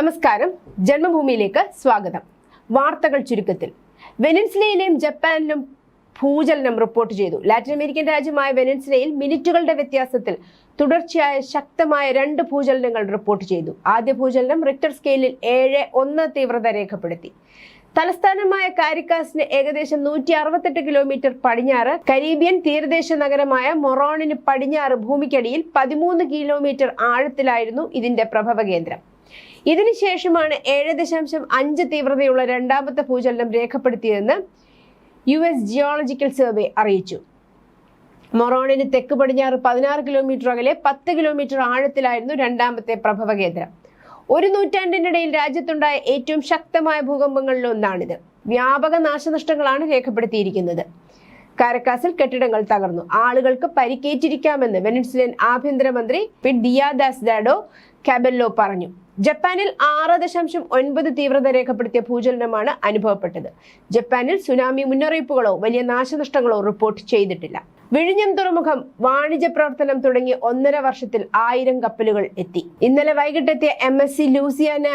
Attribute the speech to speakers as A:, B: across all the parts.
A: നമസ്കാരം, ജന്മഭൂമിയിലേക്ക് സ്വാഗതം. വാർത്തകൾ ചുരുക്കത്തിൽ. വെനസ്വേലയിലും ജപ്പാനിലും ഭൂചലനം റിപ്പോർട്ട് ചെയ്തു. ലാറ്റിൻ അമേരിക്കൻ രാജ്യമായ വെനസ്വേലയിൽ മിനിറ്റുകളുടെ വ്യത്യാസത്തിൽ തുടർച്ചയായ ശക്തമായ 2 ഭൂചലനങ്ങൾ റിപ്പോർട്ട് ചെയ്തു. ആദ്യ ഭൂചലനം റിക്ടർ സ്കെയിലിൽ 7.1 തീവ്രത രേഖപ്പെടുത്തി. തലസ്ഥാനമായ കാരിക്കാസിന് ഏകദേശം 168 കിലോമീറ്റർ പടിഞ്ഞാറ്, കരീബിയൻ തീരദേശ നഗരമായ മൊറോണിന് പടിഞ്ഞാറ് ഭൂമിക്കടിയിൽ 13 കിലോമീറ്റർ ആഴത്തിലായിരുന്നു ഇതിന്റെ പ്രഭവ കേന്ദ്രം. ഇതിനുശേഷമാണ് 7.5 തീവ്രതയുള്ള രണ്ടാമത്തെ ഭൂചലനം രേഖപ്പെടുത്തിയതെന്ന് US ജിയോളജിക്കൽ സർവേ അറിയിച്ചു. മൊറോണിന് തെക്ക് പടിഞ്ഞാറ് 16 കിലോമീറ്റർ അകലെ 10 കിലോമീറ്റർ ആഴത്തിലായിരുന്നു രണ്ടാമത്തെ പ്രഭവ കേന്ദ്രം. ഒരു നൂറ്റാണ്ടിനിടയിൽ രാജ്യത്തുണ്ടായ ഏറ്റവും ശക്തമായ ഭൂകമ്പങ്ങളിലൊന്നാണിത്. വ്യാപക നാശനഷ്ടങ്ങളാണ് രേഖപ്പെടുത്തിയിരിക്കുന്നത്. കാരക്കാസിൽ കെട്ടിടങ്ങൾ തകർന്നു. ആളുകൾക്ക് പരിക്കേറ്റിരിക്കാമെന്ന് വെനസ്വേലിയൻ ആഭ്യന്തരമന്ത്രി ദിയാദാസ്ഡാഡോ കാബെല്ലോ പറഞ്ഞു. ജപ്പാനിൽ 6.9 തീവ്രത രേഖപ്പെടുത്തിയ ഭൂചലനമാണ് അനുഭവപ്പെട്ടത്. ജപ്പാനിൽ സുനാമി മുന്നറിയിപ്പുകളോ വലിയ നാശനഷ്ടങ്ങളോ റിപ്പോർട്ട് ചെയ്തിട്ടില്ല. വിഴിഞ്ഞം തുറമുഖം വാണിജ്യ പ്രവർത്തനം തുടങ്ങി 1.5 വർഷത്തിൽ 1000 കപ്പലുകൾ എത്തി. ഇന്നലെ വൈകിട്ടെത്തിയ MSC ലൂസിയാന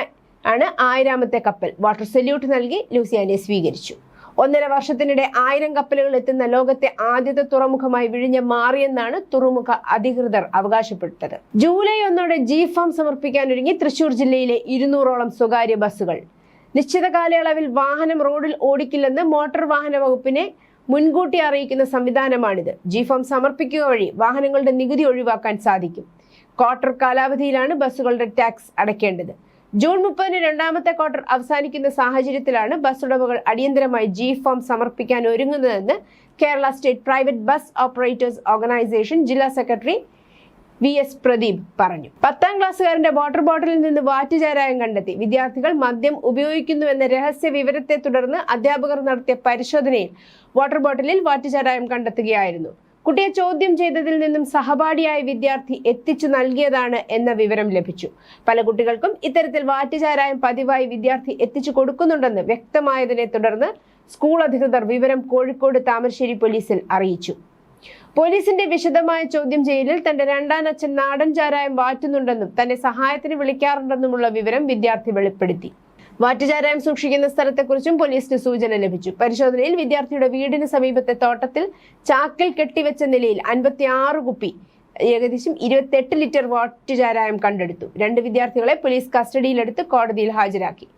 A: ആണ് 1000ാമത്തെ കപ്പൽ. വാട്ടർ സല്യൂട്ട് നൽകി ലൂസിയാനയെ സ്വീകരിച്ചു. 1.5 വർഷത്തിനിടെ 1000 കപ്പലുകൾ എത്തുന്ന ലോകത്തെ ആദ്യത്തെ തുറമുഖമായി വിഴിഞ്ഞം മാറിയെന്നാണ് തുറമുഖ അധികൃതർ അവകാശപ്പെട്ടത്. ജൂലൈ 1 G-ഫാം സമർപ്പിക്കാനൊരുങ്ങി തൃശൂർ ജില്ലയിലെ 200ഓളം സ്വകാര്യ ബസ്സുകൾ. നിശ്ചിത കാലയളവിൽ വാഹനം റോഡിൽ ഓടിക്കില്ലെന്ന് മോട്ടോർ വാഹന വകുപ്പിനെ മുൻകൂട്ടി അറിയിക്കുന്ന സംവിധാനമാണിത്. G-ഫാം സമർപ്പിക്കുക വഴി വാഹനങ്ങളുടെ നികുതി ഒഴിവാക്കാൻ സാധിക്കും. ക്വാർട്ടർ കാലാവധിയിലാണ് ബസ്സുകളുടെ ടാക്സ് അടയ്ക്കേണ്ടത്. ജൂൺ 30 രണ്ടാമത്തെ ക്വാർട്ടർ അവസാനിക്കുന്ന സാഹചര്യത്തിലാണ് ബസ് ഉടമകൾ അടിയന്തരമായി G-ഫാം സമർപ്പിക്കാൻ ഒരുങ്ങുന്നതെന്ന് Kerala state private bus operators organisation ജില്ലാ സെക്രട്ടറി VS പ്രദീപ് പറഞ്ഞു. 10ാം ക്ലാസ്സുകാരന്റെ വാട്ടർ ബോട്ടിലിൽ നിന്ന് വാറ്റുചാരായം കണ്ടെത്തി. വിദ്യാർത്ഥികൾ മദ്യം ഉപയോഗിക്കുന്നുവെന്ന രഹസ്യ വിവരത്തെ തുടർന്ന് അധ്യാപകർ നടത്തിയ പരിശോധനയിൽ വാട്ടർ ബോട്ടിലിൽ വാറ്റുചാരായം കണ്ടെത്തുകയായിരുന്നു. കുട്ടിയെ ചോദ്യം ചെയ്തതിൽ നിന്നും സഹപാഠിയായ വിദ്യാർത്ഥി എത്തിച്ചു നൽകിയതാണ് എന്ന വിവരം ലഭിച്ചു. പല കുട്ടികൾക്കും ഇത്തരത്തിൽ വാറ്റുചാരായം പതിവായി വിദ്യാർത്ഥി എത്തിച്ചു കൊടുക്കുന്നുണ്ടെന്ന് വ്യക്തമായതിനെ തുടർന്ന് സ്കൂൾ അധികൃതർ വിവരം കോഴിക്കോട് താമരശ്ശേരി പോലീസിൽ അറിയിച്ചു. പോലീസിന്റെ വിശദമായ ചോദ്യം ചെയ്യലിൽ തന്റെ രണ്ടാനച്ഛൻ നാടൻ ചാരായം വാറ്റുന്നുണ്ടെന്നും തന്നെ സഹായത്തിന് വിളിക്കാറുണ്ടെന്നുമുള്ള വിവരം വിദ്യാർത്ഥി വെളിപ്പെടുത്തി. വാറ്റുചാരായം സൂക്ഷിക്കുന്ന സ്ഥലത്തെക്കുറിച്ചും പോലീസിന് സൂചന ലഭിച്ചു. പരിശോധനയിൽ വിദ്യാർത്ഥിയുടെ വീടിന് സമീപത്തെ തോട്ടത്തിൽ ചാക്കിൽ കെട്ടിവെച്ച നിലയിൽ 56 കുപ്പി ഏകദേശം 28 ലിറ്റർ വാറ്റുചാരായം കണ്ടെടുത്തു. 2 വിദ്യാർത്ഥികളെ പോലീസ് കസ്റ്റഡിയിലെടുത്ത് കോടതിയിൽ ഹാജരാക്കി.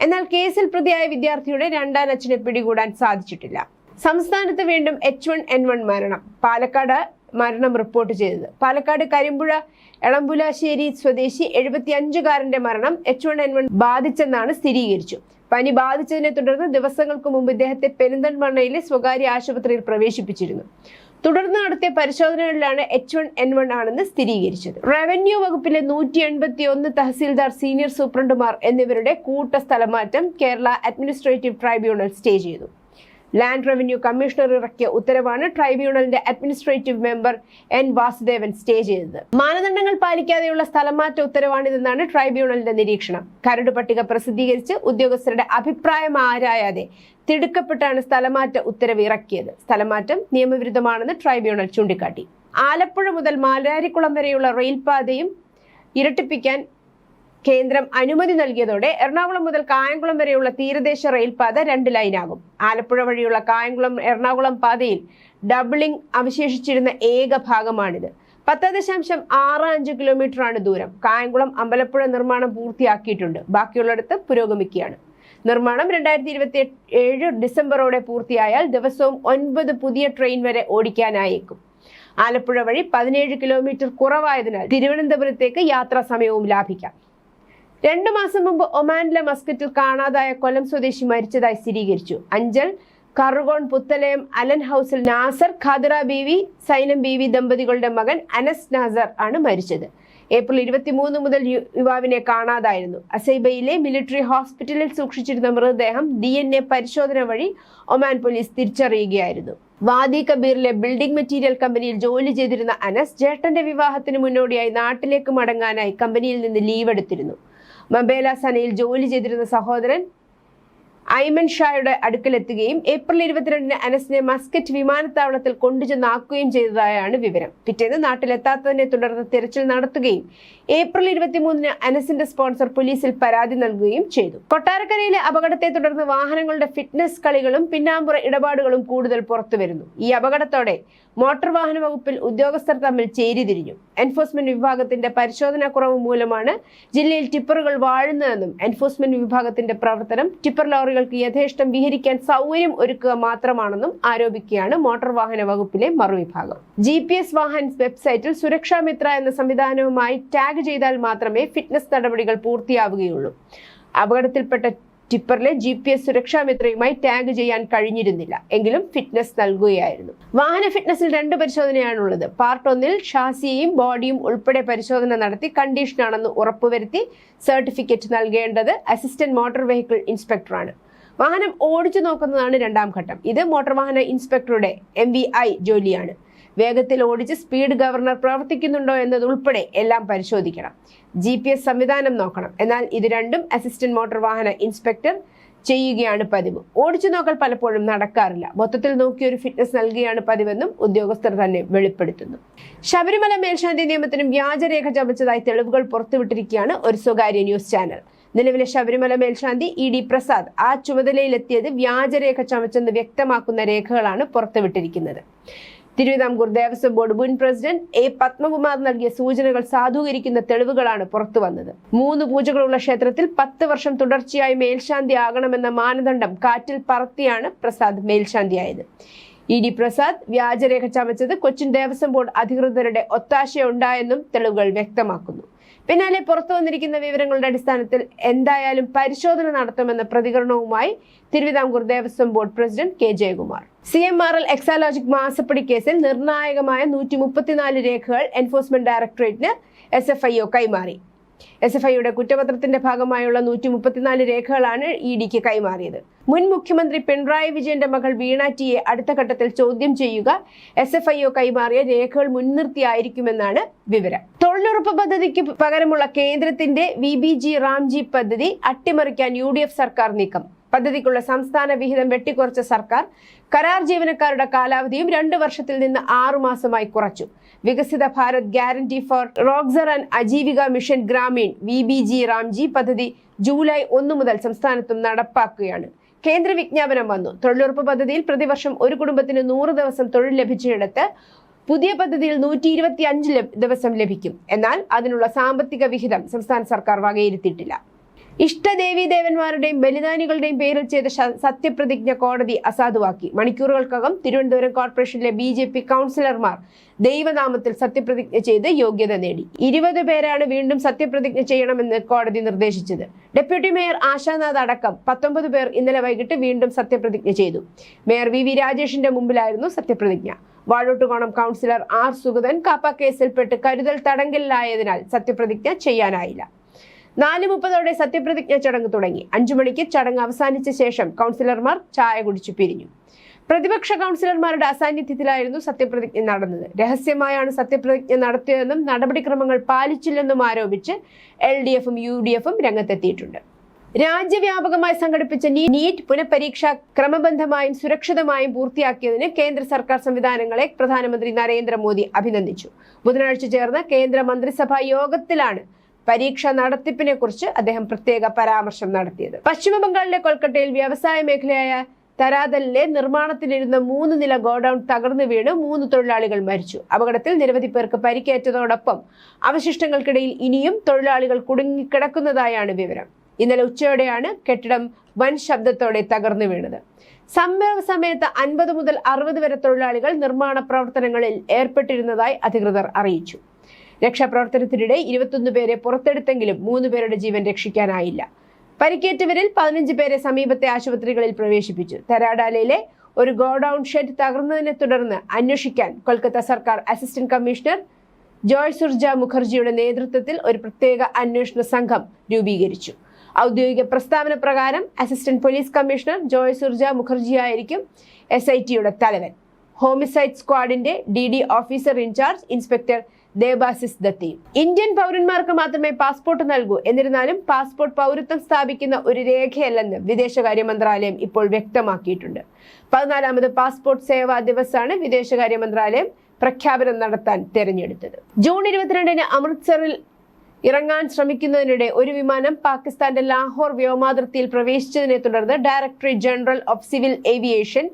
A: എന്നാൽ കേസിൽ പ്രതിയായ വിദ്യാർത്ഥിയുടെ രണ്ടാനച്ഛനെ പിടികൂടാൻ സാധിച്ചിട്ടില്ല. സംസ്ഥാനത്ത് വീണ്ടും H1N1 മരണം. പാലക്കാട് മരണം റിപ്പോർട്ട് ചെയ്തത്. പാലക്കാട് കരിമ്പുഴ എളമ്പുലാശ്ശേരി സ്വദേശി 75കാരന്റെ മരണം H1N1 ബാധിച്ചെന്നാണ് സ്ഥിരീകരിച്ചു. പനി ബാധിച്ചതിനെ തുടർന്ന് ദിവസങ്ങൾക്ക് മുമ്പ് ഇദ്ദേഹത്തെ പെരിന്തൽമണ്ണയിലെ സ്വകാര്യ ആശുപത്രിയിൽ പ്രവേശിപ്പിച്ചിരുന്നു. തുടർന്ന് നടത്തിയ പരിശോധനകളിലാണ് H1N1 ആണെന്ന് സ്ഥിരീകരിച്ചത്. റവന്യൂ വകുപ്പിലെ 181 തഹസീൽദാർ, സീനിയർ സൂപ്രണ്ടുമാർ എന്നിവരുടെ കൂട്ട സ്ഥലമാറ്റം കേരള അഡ്മിനിസ്ട്രേറ്റീവ് ട്രൈബ്യൂണൽ സ്റ്റേ ചെയ്തു. ലാൻഡ് റവന്യൂ കമ്മീഷണർ ഇറക്കിയ ഉത്തരവാണ് ട്രൈബ്യൂണലിന്റെ administrative member N Vasudevan stay ചെയ്തത്. മാനദണ്ഡങ്ങൾ പാലിക്കാതെയുള്ള സ്ഥലമാറ്റ ഉത്തരവാണിതെന്നാണ് ട്രൈബ്യൂണലിന്റെ നിരീക്ഷണം. കരട് പട്ടിക പ്രസിദ്ധീകരിച്ച് ഉദ്യോഗസ്ഥരുടെ അഭിപ്രായം ആരായാതെ തിടുക്കപ്പെട്ടാണ് സ്ഥലമാറ്റ ഉത്തരവ് ഇറക്കിയത്. സ്ഥലമാറ്റം നിയമവിരുദ്ധമാണെന്ന് ട്രൈബ്യൂണൽ ചൂണ്ടിക്കാട്ടി. ആലപ്പുഴ മുതൽ മാരാരിക്കുളം വരെയുള്ള റെയിൽപാതയും ഇരട്ടിപ്പിക്കാൻ കേന്ദ്രം അനുമതി നൽകിയതോടെ എറണാകുളം മുതൽ കായംകുളം വരെയുള്ള തീരദേശ റെയിൽപാത 2 ലൈനാകും. ആലപ്പുഴ വഴിയുള്ള കായംകുളം എറണാകുളം പാതയിൽ ഡബിളിംഗ് അവശേഷിച്ചിരുന്ന ഏക ഭാഗമാണിത്. 10.65 കിലോമീറ്ററാണ് ദൂരം. കായംകുളം അമ്പലപ്പുഴ നിർമ്മാണം പൂർത്തിയാക്കിയിട്ടുണ്ട്. ബാക്കിയുള്ളിടത്ത് പുരോഗമിക്കുകയാണ്. നിർമ്മാണം 2027 ഡിസംബറോടെ പൂർത്തിയായാൽ ദിവസവും 9 പുതിയ ട്രെയിൻ വരെ ഓടിക്കാനായേക്കും. ആലപ്പുഴ വഴി 17 കിലോമീറ്റർ കുറവായതിനാൽ തിരുവനന്തപുരത്തേക്ക് യാത്രാ സമയവും ലാഭിക്കാം. 2 മാസം മുമ്പ് ഒമാനിലെ മസ്കറ്റിൽ കാണാതായ കൊല്ലം സ്വദേശി മരിച്ചതായി സ്ഥിരീകരിച്ചു. അഞ്ചൽ കറുകോൺ പുത്തലയം അലൻ ഹൗസിൽ നാസർ, ഖാദിറ ബീവി, സൈനം ബീവി ദമ്പതികളുടെ മകൻ അനസ് നാസർ ആണ് മരിച്ചത്. ഏപ്രിൽ 23 മുതൽ യുവാവിനെ കാണാതായിരുന്നു. അസൈബയിലെ മിലിറ്ററി ഹോസ്പിറ്റലിൽ സൂക്ഷിച്ചിരുന്ന മൃതദേഹം DNA പരിശോധന വഴി ഒമാൻ പോലീസ് തിരിച്ചറിയുകയായിരുന്നു. വാദി കബീറിലെ ബിൽഡിംഗ് മെറ്റീരിയൽ കമ്പനിയിൽ ജോലി ചെയ്തിരുന്ന അനസ് ജേട്ടന്റെ വിവാഹത്തിന് മുന്നോടിയായി നാട്ടിലേക്ക് മടങ്ങാനായി കമ്പനിയിൽ നിന്ന് ലീവ് എടുത്തിരുന്നു. മബേല സനയിൽ ജോലി ചെയ്തിരുന്ന സഹോദരൻ ഐമൻ ഷായുടെ അടുക്കലെത്തുകയും ഏപ്രിൽ 22-ന് അനസിനെ മസ്കറ്റ് വിമാനത്താവളത്തിൽ കൊണ്ടുചെന്നാക്കുകയും ചെയ്തതായാണ് വിവരം. പിറ്റേന്ന് നാട്ടിലെത്താത്തതിനെ തുടർന്ന് തിരച്ചിൽ നടത്തുകയും ഏപ്രിൽ 23-ന് അനസിന്റെ സ്പോൺസർ പോലീസിൽ പരാതി നൽകുകയും ചെയ്തു. കൊട്ടാരക്കരയിലെ അപകടത്തെ തുടർന്ന് വാഹനങ്ങളുടെ ഫിറ്റ്നസ് കളികളും പിന്നാമ്പുറ ഇടപാടുകളും കൂടുതൽ പുറത്തുവരുന്നു. ഈ അപകടത്തോടെ മോട്ടോർ വാഹന വകുപ്പിൽ ഉദ്യോഗസ്ഥർ തമ്മിൽ ചേരിതിരിഞ്ഞു. എൻഫോഴ്സ്മെന്റ് വിഭാഗത്തിന്റെ പരിശോധനാ കുറവ് മൂലമാണ് ജില്ലയിൽ ടിപ്പറുകൾ വാഴുന്നതെന്നും എൻഫോഴ്സ്മെന്റ് വിഭാഗത്തിന്റെ പ്രവർത്തനം ടിപ്പർ ലോറികൾക്ക് യഥേഷ്ടം വിഹരിക്കാൻ സൗകര്യം ഒരുക്കുക മാത്രമാണെന്നും ആരോപിക്കുകയാണ് മോട്ടോർ വാഹന വകുപ്പിലെ മറുവിഭാഗം. GPS വാഹൻ വെബ്സൈറ്റിൽ സുരക്ഷാ മിത്ര എന്ന സംവിധാനവുമായി ടാഗ് ചെയ്താൽ മാത്രമേ ഫിറ്റ്നസ് നടപടികൾ പൂർത്തിയാവുകയുള്ളൂ. അപകടത്തിൽപ്പെട്ട ടിപ്പറിലെ GPS സുരക്ഷാ മിത്രയുമായി ടാഗ് ചെയ്യാൻ കഴിഞ്ഞിരുന്നില്ല. എങ്കിലും ഫിറ്റ്നസ് നൽകുകയായിരുന്നു. വാഹന ഫിറ്റ്നസിൽ 2 പരിശോധനയാണുള്ളത്. പാർട്ട് 1-ൽ ഷാസിയും ബോഡിയും ഉൾപ്പെടെ പരിശോധന നടത്തി കണ്ടീഷനാണെന്ന് ഉറപ്പുവരുത്തി സർട്ടിഫിക്കറ്റ് നൽകേണ്ടത് അസിസ്റ്റന്റ് മോട്ടോർ വെഹിക്കിൾ ഇൻസ്പെക്ടറാണ്. വാഹനം ഓടിച്ചു നോക്കുന്നതാണ് 2ാം ഘട്ടം. ഇത് മോട്ടോർ വാഹന ഇൻസ്പെക്ടറുടെ MVI ജോലിയാണ്. വേഗത്തിൽ ഓടിച്ച് സ്പീഡ് ഗവർണർ പ്രവർത്തിക്കുന്നുണ്ടോ എന്നതുൾപ്പെടെ എല്ലാം പരിശോധിക്കണം. GPS സംവിധാനം നോക്കണം. എന്നാൽ ഇത് രണ്ടും അസിസ്റ്റന്റ് മോട്ടോർ വാഹന ഇൻസ്പെക്ടർ ചെയ്യുകയാണ് പതിവ്. ഓടിച്ചു നോക്കൽ പലപ്പോഴും നടക്കാറില്ല. മൊത്തത്തിൽ നോക്കി ഒരു ഫിറ്റ്നസ് നൽകുകയാണ് പതിവെന്നും ഉദ്യോഗസ്ഥർ തന്നെ വെളിപ്പെടുത്തുന്നു. ശബരിമല മേൽശാന്തി നിയമത്തിനും വ്യാജരേഖ ചമച്ചതായി തെളിവുകൾ പുറത്തുവിട്ടിരിക്കുകയാണ് ഒരു സ്വകാര്യ ന്യൂസ് ചാനൽ. നിലവിലെ ശബരിമല മേൽശാന്തി ED പ്രസാദ് ആ ചുമതലയിലെത്തിയത് വ്യാജരേഖ ചമച്ചെന്ന് വ്യക്തമാക്കുന്ന രേഖകളാണ് പുറത്തുവിട്ടിരിക്കുന്നത്. തിരുവിതാംകൂർ ദേവസ്വം ബോർഡ് മുൻ പ്രസിഡന്റ് A. പത്മകുമാർ നൽകിയ സൂചനകൾ സാധൂകരിക്കുന്ന തെളിവുകളാണ് പുറത്തു വന്നത്. 3 പൂജകളുള്ള ക്ഷേത്രത്തിൽ 10 വർഷം തുടർച്ചയായി മേൽശാന്തി ആകണമെന്ന മാനദണ്ഡം കാറ്റിൽ പറത്തിയാണ് പ്രസാദ് മേൽശാന്തിയായത്. ED പ്രസാദ് വ്യാജരേഖ ചമച്ചത് കൊച്ചിൻ ദേവസ്വം ബോർഡ് അധികൃതരുടെ ഒത്താശയുണ്ടായെന്നും തെളിവുകൾ വ്യക്തമാക്കുന്നു. പിന്നാലെ പുറത്തു വന്നിരിക്കുന്ന വിവരങ്ങളുടെ അടിസ്ഥാനത്തിൽ എന്തായാലും പരിശോധന നടത്തുമെന്ന പ്രതികരണവുമായി Thiruvithamkoor Devaswom board president K. Jayakumar. CMRL Exalogic മാസപ്പടി കേസിൽ നിർണായകമായ 134 രേഖകൾ എൻഫോഴ്സ്മെന്റ് ഡയറക്ടറേറ്റിന് SFIO കൈമാറി. SFIയുടെ കുറ്റപത്രത്തിന്റെ ഭാഗമായുള്ള 134 രേഖകളാണ് EDക്ക് കൈമാറിയത്. മുൻ മുഖ്യമന്ത്രി പിണറായി വിജയന്റെ മകൾ വീണ ടിയെ അടുത്ത ഘട്ടത്തിൽ ചോദ്യം ചെയ്യുക SFIO കൈമാറിയ രേഖകൾ മുൻനിർത്തിയായിരിക്കുമെന്നാണ് വിവരം. തൊഴിലുറപ്പ് പദ്ധതിക്ക് പകരമുള്ള കേന്ദ്രത്തിന്റെ VBG റാംജി പദ്ധതി അട്ടിമറിക്കാൻ UDF സർക്കാർ നീക്കം. പദ്ധതിക്കുള്ള സംസ്ഥാന വിഹിതം വെട്ടിക്കുറച്ച സർക്കാർ കരാർ ജീവനക്കാരുടെ കാലാവധിയും 2 വർഷത്തിൽ നിന്ന് 6 മാസമായി കുറച്ചു. Viksit Bharat guarantee for Rozgar and Ajeevika mission Gramin VBG Ramji പദ്ധതി ജൂലൈ 1 മുതൽ സംസ്ഥാനത്തും നടപ്പാക്കുകയാണ്. കേന്ദ്ര വിജ്ഞാപനം വന്നു. തൊഴിലുറപ്പ് പദ്ധതിയിൽ പ്രതിവർഷം ഒരു കുടുംബത്തിന് 100 ദിവസം തൊഴിൽ ലഭിച്ചിടത്ത് പുതിയ പദ്ധതിയിൽ 125 ദിവസം ലഭിക്കും. എന്നാൽ അതിനുള്ള സാമ്പത്തിക വിഹിതം സംസ്ഥാന സർക്കാർ വകയിരുത്തിയിട്ടില്ല. ഇഷ്ടദേവീദേവന്മാരുടെയും ബലിദാനികളുടെയും പേരിൽ ചെയ്ത സത്യപ്രതിജ്ഞ കോടതി അസാധുവാക്കി. മണിക്കൂറുകൾക്കകം തിരുവനന്തപുരം കോർപ്പറേഷനിലെ BJP കൗൺസിലർമാർ ദൈവനാമത്തിൽ സത്യപ്രതിജ്ഞ ചെയ്ത് യോഗ്യത നേടി. 20 പേരാണ് വീണ്ടും സത്യപ്രതിജ്ഞ ചെയ്യണമെന്ന് കോടതി നിർദ്ദേശിച്ചത്. ഡെപ്യൂട്ടി മേയർ ആശാനാഥ് അടക്കം 19 പേർ ഇന്നലെ വൈകിട്ട് വീണ്ടും സത്യപ്രതിജ്ഞ ചെയ്തു. മേയർ VV രാജേഷിന്റെ മുമ്പിലായിരുന്നു സത്യപ്രതിജ്ഞ. Vazhottukonam councillor R. സുഗതൻ കാപ്പ കേസിൽപ്പെട്ട് കരുതൽ തടങ്കലിലായതിനാൽ സത്യപ്രതിജ്ഞ ചെയ്യാനായില്ല. 4:30 സത്യപ്രതിജ്ഞ ചടങ്ങ് തുടങ്ങി. 5 മണിക്ക് ചടങ്ങ് അവസാനിച്ച ശേഷം കൗൺസിലർമാർ ചായ കുടിച്ചു പിരിഞ്ഞു. പ്രതിപക്ഷ കൗൺസിലർമാരുടെ അസാന്നിധ്യത്തിലായിരുന്നു സത്യപ്രതിജ്ഞ നടന്നത്. രഹസ്യമായാണ് സത്യപ്രതിജ്ഞ നടത്തിയതെന്നും നടപടിക്രമങ്ങൾ പാലിച്ചില്ലെന്നും ആരോപിച്ച് LDFും UDFും രംഗത്തെത്തിയിട്ടുണ്ട്. രാജ്യവ്യാപകമായി സംഘടിപ്പിച്ച നീറ്റ് പുനഃപരീക്ഷ ക്രമബദ്ധമായും സുരക്ഷിതമായും പൂർത്തിയാക്കിയതിന് കേന്ദ്ര സർക്കാർ സംവിധാനങ്ങളെ പ്രധാനമന്ത്രി നരേന്ദ്രമോദി അഭിനന്ദിച്ചു. ബുധനാഴ്ച ചേർന്ന കേന്ദ്ര മന്ത്രിസഭാ യോഗത്തിലാണ് പരീക്ഷ നടത്തിപ്പിനെ കുറിച്ച് അദ്ദേഹം പ്രത്യേക പരാമർശം നടത്തിയത്. പശ്ചിമ ബംഗാളിലെ കൊൽക്കത്തയിൽ വ്യവസായ മേഖലയായ തരാതലിലെ നിർമ്മാണത്തിലിരുന്ന 3 നില ഗോഡൌൺ തകർന്നു വീണ് 3 തൊഴിലാളികൾ മരിച്ചു. അപകടത്തിൽ നിരവധി പേർക്ക് പരിക്കേറ്റതോടൊപ്പം അവശിഷ്ടങ്ങൾക്കിടയിൽ ഇനിയും തൊഴിലാളികൾ കുടുങ്ങിക്കിടക്കുന്നതായാണ് വിവരം. ഇന്നലെ ഉച്ചയോടെയാണ് കെട്ടിടം വൻ ശബ്ദത്തോടെ തകർന്നു വീണത്. സംഭവ സമയത്ത് 50 മുതൽ 60 വരെ തൊഴിലാളികൾ നിർമ്മാണ പ്രവർത്തനങ്ങളിൽ ഏർപ്പെട്ടിരുന്നതായി അധികൃതർ അറിയിച്ചു. രക്ഷാപ്രവർത്തനത്തിനിടെ 21 പേരെ പുറത്തെടുത്തെങ്കിലും 3 പേരുടെ ജീവൻ രക്ഷിക്കാനായില്ല. പരിക്കേറ്റവരിൽ 15 പേരെ സമീപത്തെ ആശുപത്രികളിൽ പ്രവേശിപ്പിച്ചു. തരാഡാലയിലെ ഒരു ഗോഡൌൺ ഷെഡ് തകർന്നതിനെ തുടർന്ന് അന്വേഷിക്കാൻ കൊൽക്കത്ത സർക്കാർ അസിസ്റ്റന്റ് കമ്മീഷണർ ജോയ് സുർജ മുഖർജിയുടെ നേതൃത്വത്തിൽ ഒരു പ്രത്യേക അന്വേഷണ സംഘം രൂപീകരിച്ചു. ഔദ്യോഗിക പ്രസ്താവന പ്രകാരം assistant police commissioner Joy Surja മുഖർജിയായിരിക്കും SITയുടെ തലവൻ. ഹോമിസൈഡ് സ്ക്വാഡിന്റെ DD officer in charge inspector Debasis ദത്തിയും. ഇന്ത്യൻ പൗരന്മാർക്ക് മാത്രമേ പാസ്പോർട്ട് നൽകൂ, എന്നിരുന്നാലും പാസ്പോർട്ട് പൗരത്വം സ്ഥാപിക്കുന്ന ഒരു രേഖയല്ലെന്ന് വിദേശകാര്യ മന്ത്രാലയം ഇപ്പോൾ വ്യക്തമാക്കിയിട്ടുണ്ട്. 14ാമത് പാസ്പോർട്ട് സേവാ ദിവസമാണ് വിദേശകാര്യ മന്ത്രാലയം പ്രഖ്യാപനം നടത്താൻ തെരഞ്ഞെടുത്തത്. ജൂൺ 22-ന് അമൃത്സറിൽ ഇറങ്ങാൻ ശ്രമിക്കുന്നതിനിടെ ഒരു വിമാനം പാകിസ്ഥാന്റെ ലാഹോർ വ്യോമാതിർത്തിയിൽ പ്രവേശിച്ചതിനെ തുടർന്ന് directorate general of civil aviation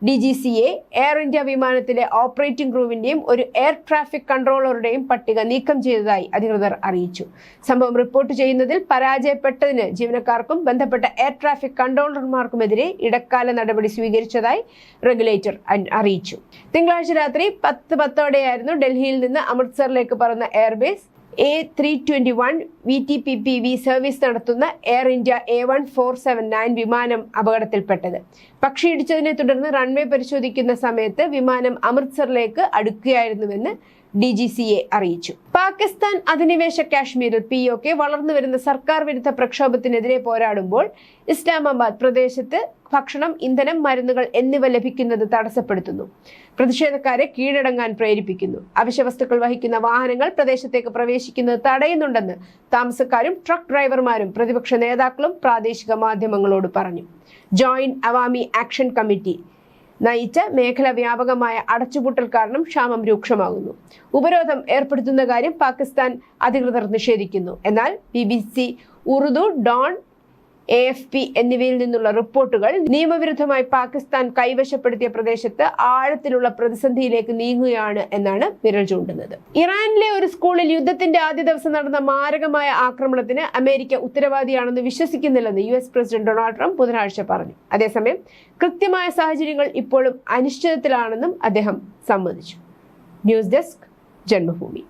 A: DGCA air India വിമാനത്തിലെ ഓപ്പറേറ്റിംഗ് ക്രൂവിന്റെയും ഒരു എയർ ട്രാഫിക് കൺട്രോളറുടെയും പട്ടിക നീക്കം ചെയ്തതായി അധികൃതർ അറിയിച്ചു. സംഭവം റിപ്പോർട്ട് ചെയ്യുന്നതിൽ പരാജയപ്പെട്ടതിന് ജീവനക്കാർക്കും ബന്ധപ്പെട്ട എയർ ട്രാഫിക് കൺട്രോളർമാർക്കുമെതിരെ ഇടക്കാല നടപടി സ്വീകരിച്ചതായി റെഗുലേറ്റർ അറിയിച്ചു. തിങ്കളാഴ്ച രാത്രി 10:10 ഡൽഹിയിൽ നിന്ന് അമൃത്സറിലേക്ക് പറന്ന എയർബേസ് A321 VTPPV സർവീസ് നടത്തുന്ന എയർ ഇന്ത്യ A1479 വിമാനം അപകടത്തിൽപ്പെട്ടത്. പക്ഷിയിടിച്ചതിനെ തുടർന്ന് റൺവേ പരിശോധിക്കുന്ന സമയത്ത് വിമാനം അമൃത്സറിലേക്ക് അടുക്കുകയായിരുന്നുവെന്ന് DGCA അറിയിച്ചു. പാകിസ്ഥാൻ അധിനിവേശ കാശ്മീരിൽ POK വളർന്നുവരുന്ന സർക്കാർ വിരുദ്ധ പ്രക്ഷോഭത്തിനെതിരെ പോരാടുമ്പോൾ ഇസ്ലാമാബാദ് പ്രദേശത്ത് ഭക്ഷണം, ഇന്ധനം, മരുന്നുകൾ എന്നിവ ലഭിക്കുന്നത് തടസ്സപ്പെടുത്തുന്നു. പ്രതിഷേധക്കാരെ കീഴടങ്ങാൻ പ്രേരിപ്പിക്കുന്നു. അവശ്യവസ്തുക്കൾ വഹിക്കുന്ന വാഹനങ്ങൾ പ്രദേശത്തേക്ക് പ്രവേശിക്കുന്നത് തടയുന്നുണ്ടെന്ന് താമസക്കാരും ട്രക്ക് ഡ്രൈവർമാരും പ്രതിപക്ഷ നേതാക്കളും പ്രാദേശിക മാധ്യമങ്ങളോട് പറഞ്ഞു. ജോയിന്റ് അവാമി ആക്ഷൻ കമ്മിറ്റി നയിച്ച മേഖല വ്യാപകമായ അടച്ചുപൂട്ടൽ കാരണം ക്ഷാമം രൂക്ഷമാകുന്നു. ഉപരോധം ഏർപ്പെടുത്തുന്ന കാര്യം പാകിസ്ഥാൻ അധികൃതർ നിഷേധിക്കുന്നു. എന്നാൽ BBC ഉറുദു, ഡോൺ, AFP എന്നിവയിൽ നിന്നുള്ള റിപ്പോർട്ടുകൾ നിയമവിരുദ്ധമായി പാകിസ്ഥാൻ കൈവശപ്പെടുത്തിയ പ്രദേശത്ത് ആഴത്തിലുള്ള പ്രതിസന്ധിയിലേക്ക് നീങ്ങുകയാണ് എന്നാണ് വിരൽ ചൂണ്ടുന്നത്. ഇറാനിലെ ഒരു സ്കൂളിൽ യുദ്ധത്തിന്റെ ആദ്യ ദിവസം നടന്ന മാരകമായ ആക്രമണത്തിന് അമേരിക്ക ഉത്തരവാദിയാണെന്ന് വിശ്വസിക്കുന്നില്ലെന്ന് US പ്രസിഡന്റ് ഡൊണാൾഡ് ട്രംപ് ബുധനാഴ്ച പറഞ്ഞു. അതേസമയം കൃത്യമായ സാഹചര്യങ്ങൾ ഇപ്പോഴും അനിശ്ചിതത്തിലാണെന്നും അദ്ദേഹം സമ്മതിച്ചു. News desk, Janmabhumi.